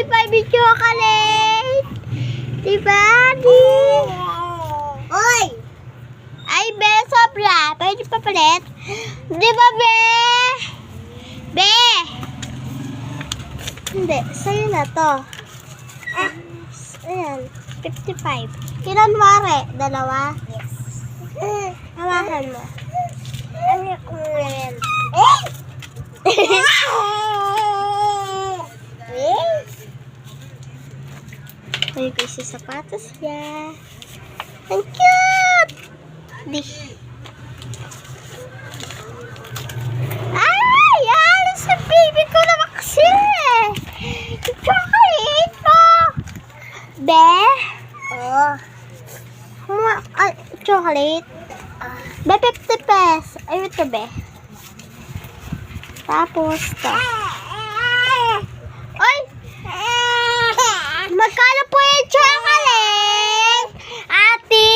55 chocolate. Diba, Di? Oy! Ay, Be, sobra. Pwede pa palit? Diba, Be? Be! Hindi, sa'yo na to. Ayan, 55. Kinanwari, dalawa? Yes. Hawakan mo. Ano ko rin? May piso sapatos niya. Ang cute! Di. Ay! Alis sa baby ko naman kasi! Yung chocolate mo! Be? Oh. Chocolate? Be, 50 pesos. Ay, ito, Be. Tapos, to. Ay! Magkano po yung chocolate? Ate?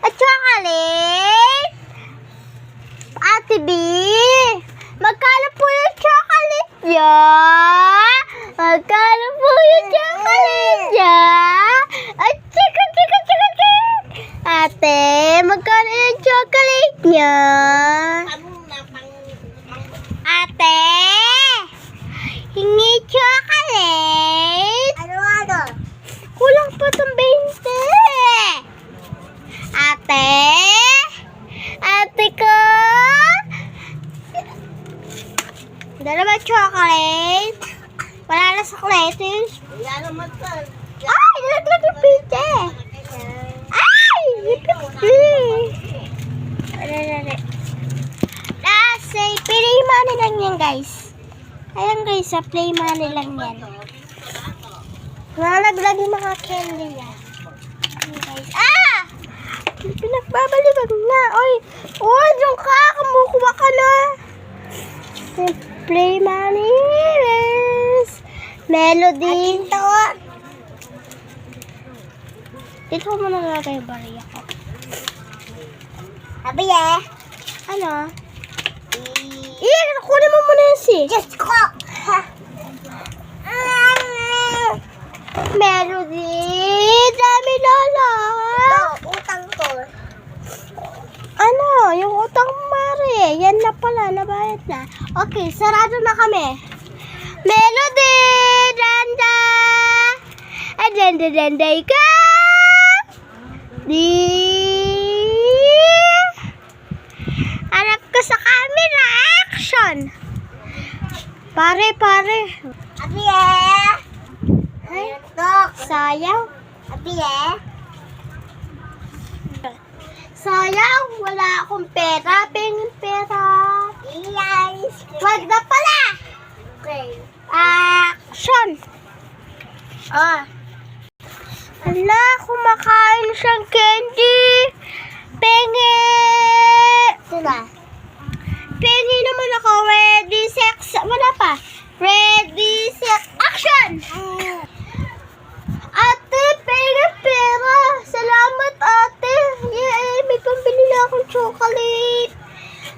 At chocolate? Ate B? Magkano po yung chocolate niya? Magkano po yung chocolate niya? At chika. Ate, magkano yung chocolate niya? Ate? Hingi chocolate? Ano? Kulang pa itong 20. Ate? Ate ko? Dala ba chocolate? Wala na sa lettuce. Wala naman to. Ay! Nalaglag yung pite. Ay! Say, play money lang yan, guys. Ayan, guys, sa play money lang yan. Nalaglag yung mga candy yan. Ayan, guys. Ah! Pinagbabaliwag na. Oy! Oy! Diyan ka! Kumukuha ka na. Play money. Yes. Melody. Dito mo na nalagay yung bariya ko. Sabi eh. Ano? Kunin mo muna yan si. Just ko. Melody. Dami lola. Utang ko. Ano? Yung utang mare. Yan na pala. Nabayad na. Okay, sarado na kami. Melody. Danda. Danda ka. Harap ko sa camera. Action. Pare. Sabi eh. Ay, Tok. sayang. Sabi eh. Sayang, wala akong pera. Pengin pera. Yes. Wag na pala. Okay. Action. Hala, kumakain siyang candy. Pengi. Sila. Pengi naman ako. Ready, sex. Wala pa. Ready, sex. Action. Ate, pengi pera. Salamat, ate. Yay, may pambili na akong chocolate.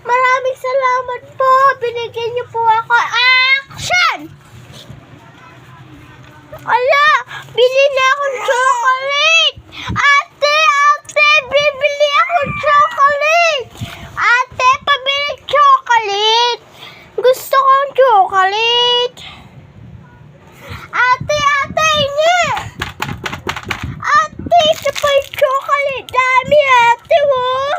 Maraming salamat po. Binigyan niyo po ako. Action. Ala, bili na akong chocolate. Ate, bibili akong chocolate. Ate, pabili chocolate. Gusto kong chocolate. Ate, hindi. Ate, ito pa yung chocolate. Dami, ate, oh.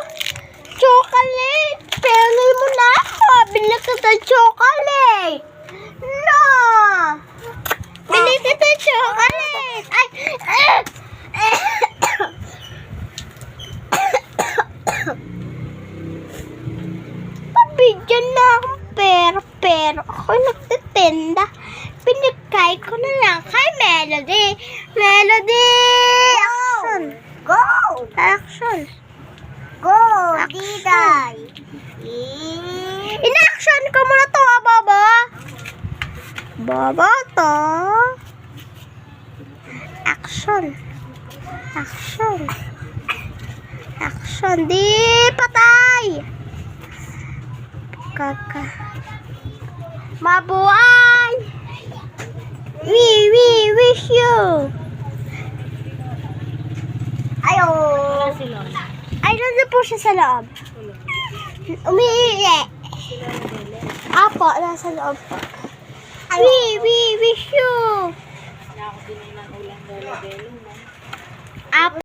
Chocolate. Pengi mo na ako. Bili ka ng chocolate. No. Bili ka ng chocolate. Ay. Pabigyan na akong pero ako nagtitinda. Pinagkay ko na lang kay Melody. Melody! Action! Go. Action! Go. Action. Diday. In-action ko muna to, baba. Baba to. Action. Di patay. Kaka. Mabuhay. wish you. Ayo. Wala si Lola. Ay, nandun po siya sa loob. Umiihi. Si Lola Dele. Apo, nasa loob po. We wish you. Nakakabinin ng ulang Lola Dele. No? Apo.